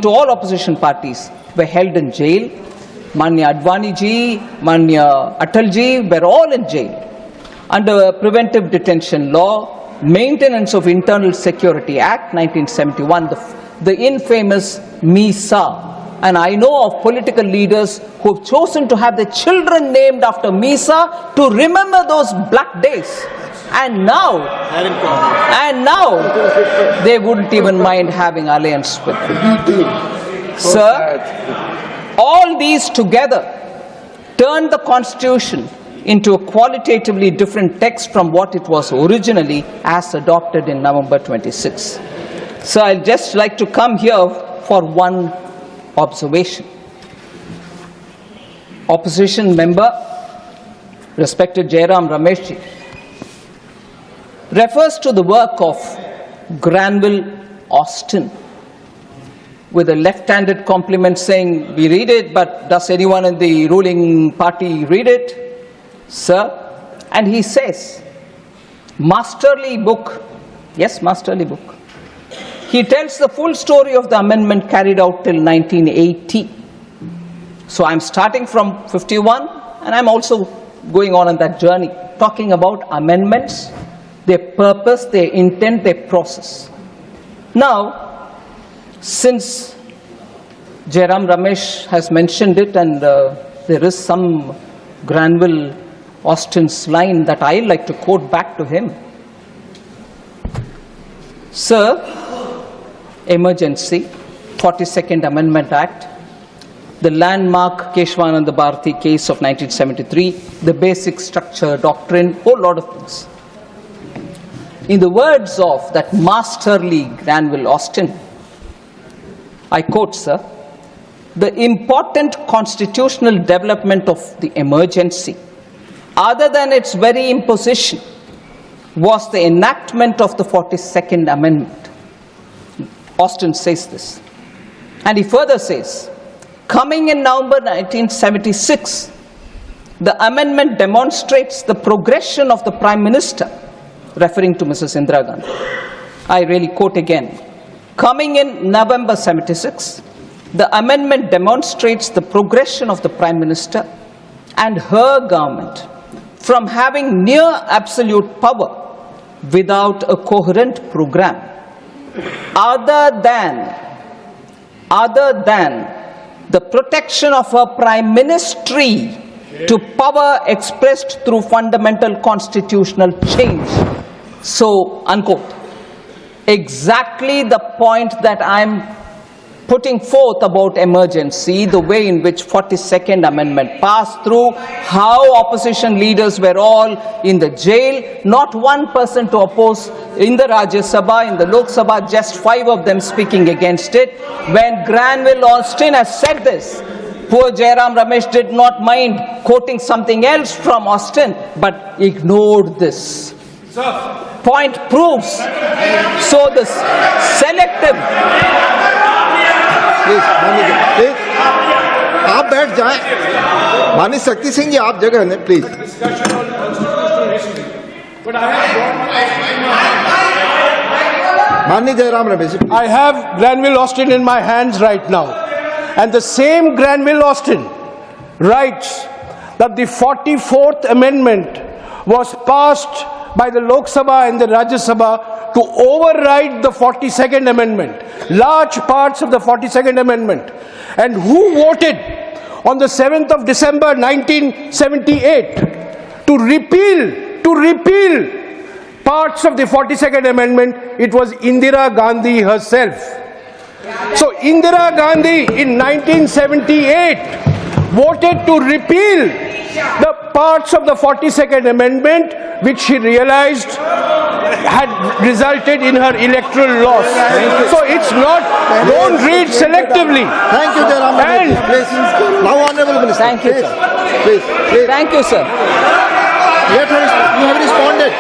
to all opposition parties were held in jail. Manya Advani ji, Manya Atal ji were all in jail under Preventive Detention Law, Maintenance of Internal Security Act 1971, the infamous MISA. And I know of political leaders who have chosen to have their children named after MISA to remember those black days. And now they wouldn't even mind having alliance with them. Sir, all these together turned the Constitution into a qualitatively different text from what it was originally as adopted in November 26. So I'd just like to come here for one observation. Opposition member, respected Jairam Ramesh ji, refers to the work of Granville Austin with a left-handed compliment saying, we read it, but does anyone in the ruling party read it? Sir, and he says, masterly book, yes, masterly book. He tells the full story of the amendment carried out till 1980. So I'm starting from 51 and I'm also going on that journey, talking about amendments, their purpose, their intent, their process. Now, since Jairam Ramesh has mentioned it and there is some Granville Austin's line that I like to quote back to him. Sir, emergency, 42nd Amendment Act, the landmark Keshwananda Bharati case of 1973, the basic structure, doctrine, whole lot of things. In the words of that masterly Granville Austin, I quote, sir, the important constitutional development of the emergency, other than its very imposition, was the enactment of the 42nd Amendment. Austin says this. And he further says, coming in November 1976, the amendment demonstrates the progression of the Prime Minister, referring to Mrs. Indira Gandhi. I really quote again. Coming in November 76, the amendment demonstrates the progression of the Prime Minister and her government from having near absolute power without a coherent program, other than the protection of her prime ministry to power expressed through fundamental constitutional change. So, unquote. Exactly the point that I'm putting forth about emergency, the way in which 42nd Amendment passed through, how opposition leaders were all in the jail, not one person to oppose in the Rajya Sabha, in the Lok Sabha, just 5 of them speaking against it. When Granville Austin has said this, poor Jairam Ramesh did not mind quoting something else from Austin, but ignored this. Point proves. So this selective. Please आप बैठ जाएं। माननीय शक्ति सिंह जी आप जगह लें please. माननीय Jairam Ramesh. I have Granville Austin in my hands right now, and the same Granville Austin writes that the 44th Amendment was passed by the Lok Sabha and the Rajya Sabha to override the 42nd Amendment, large parts of the 42nd Amendment. And who voted on the 7th of December 1978 to repeal parts of the 42nd Amendment? It was Indira Gandhi herself. So Indira Gandhi in 1978 voted to repeal the parts of the 42nd Amendment which she realized had resulted in her electoral loss. So it's not, don't read selectively. Thank you, Jairam. Please. Now, Honorable Minister. Thank you, sir. Please. Thank you, sir. You have responded.